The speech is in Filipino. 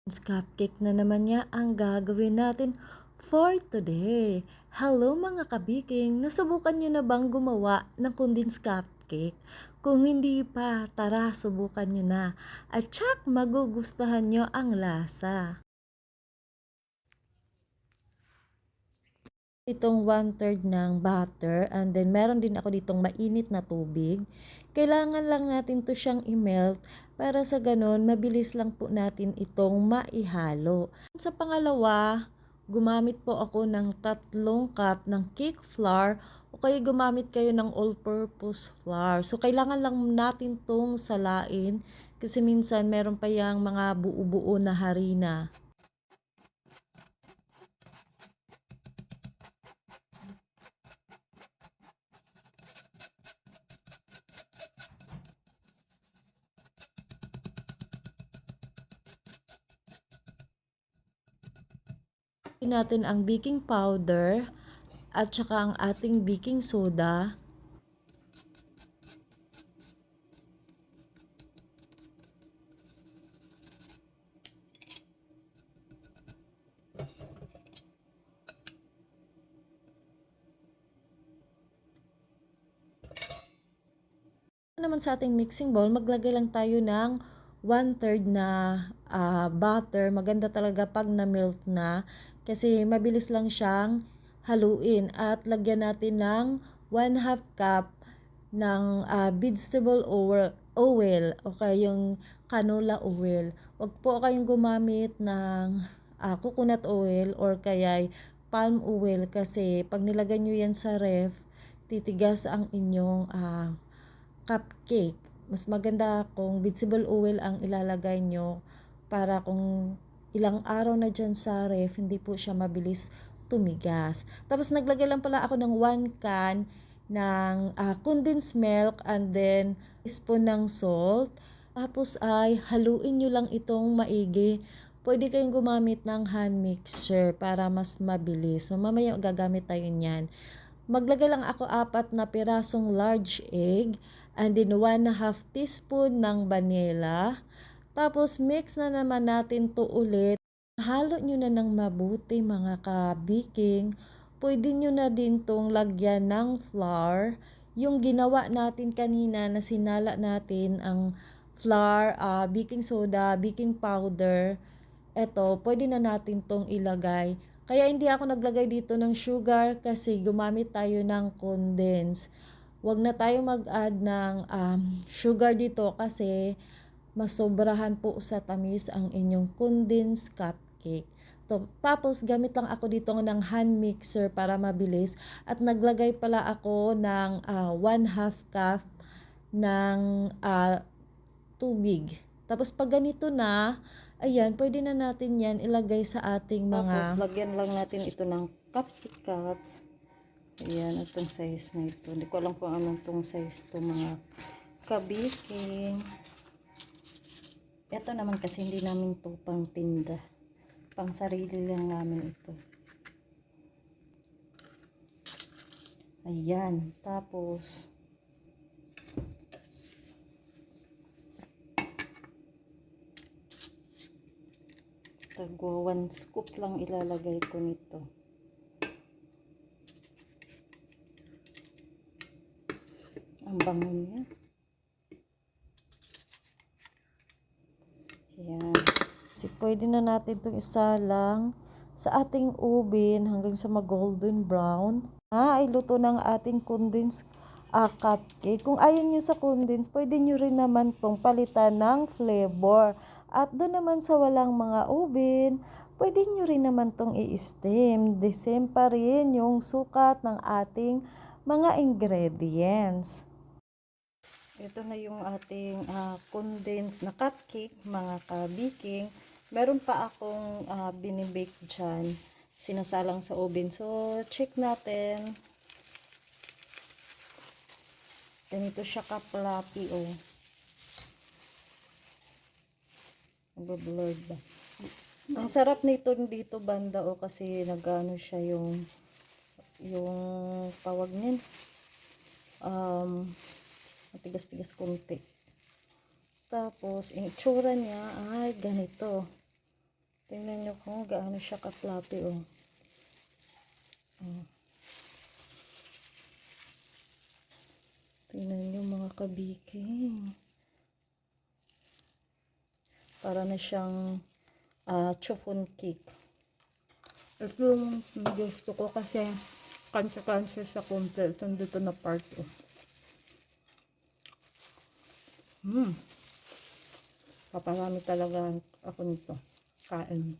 Cupcake na naman niya ang gagawin natin for today. Hello mga kabiking! Nasubukan niyo na bang gumawa ng condensed cupcake? Kung hindi pa, tara subukan niyo na. At tsak magugustuhan niyo ang lasa. Itong 1/3 ng butter and then meron din ako ditong mainit na tubig. Kailangan lang natin to siyang i-melt para sa ganon mabilis lang po natin itong maihalo. Sa pangalawa, gumamit po ako ng 3 cup ng cake flour o kaya gumamit kayo ng all-purpose flour. So kailangan lang natin tong salain kasi minsan meron pa yang mga buo-buo na harina. Natin ang baking powder at saka ang ating baking soda. Naman sa ating mixing bowl, maglagay lang tayo ng 1/3 na butter. Maganda talaga pag na-melt na kasi mabilis lang siyang haluin. At lagyan natin ng 1/2 cup ng vegetable oil o kaya yung canola oil. Huwag po kayong gumamit ng coconut oil or kaya palm oil kasi pag nilagay nyo yan sa ref, titigas ang inyong cupcake. Mas maganda kung vegetable oil ang ilalagay nyo para kung ilang araw na dyan sa ref, hindi po siya mabilis tumigas. Tapos naglagay lang pala ako ng 1 can ng condensed milk and then spoon ng salt. Tapos ay haluin nyo lang itong maigi. Pwede kayong gumamit ng hand mixer para mas mabilis. Mamaya gagamit tayo niyan. Maglagay lang ako 4 na pirasong large egg and then 1/2 teaspoon ng vanilla. Tapos mix na naman natin to ulit. Halo nyo na ng mabuti mga ka-baking. Pwede nyo na din tong lagyan ng flour. Yung ginawa natin kanina na sinala natin ang flour, baking soda, baking powder. Eto, pwede na natin tong ilagay. Kaya hindi ako naglagay dito ng sugar kasi gumamit tayo ng condense. Huwag na tayo mag-add ng sugar dito kasi masobrahan po sa tamis ang inyong condensed cupcake. Tapos gamit lang ako dito ng hand mixer para mabilis at naglagay pala ako ng 1/2 cup ng tubig. Tapos pag ganito na, ayan, pwede na natin yan ilagay sa ating mga... Tapos, lagyan lang natin ito ng cupcake cups. Ayan, itong size na ito. Hindi ko alam kung anong itong size ito mga kabiking. Ito naman kasi hindi namin ito pang tinda. Pang sarili lang namin ito. Ayan, tapos tagwa 1 scoop lang ilalagay ko nito. Ang bango niya. Ayan. Kasi pwede na natin itong isalang sa ating oven hanggang sa mag-golden brown. Ay luto ng ating condensed cupcake. Kung ayaw nyo sa condensed, pwede nyo rin naman itong palitan ng flavor. At doon naman sa walang mga oven, pwede nyo rin naman itong i-steam. The same pa rin yung sukat ng ating mga ingredients. Ito na yung ating condensed na cupcake, mga ka-baking. Meron pa akong binibake dyan, sinasalang sa oven. So, check natin. Ganito siya ka-fluffy, oh. Nag-blurred ba? Ang sarap nito dito banda, oh, kasi nagano siya yung tawag niyan. Matigas-tigas konti. Tapos, yung itsura niya ay ganito. Tingnan nyo kung gaano siya ka-fluffy, oh. Oh. Tingnan nyo mga kabiking. Para na siyang chiffon cake. Ito yung gusto ko kasi kansya-kansya sa konti. Ito dito na part, oh. Paparami talaga ako nito. Kain.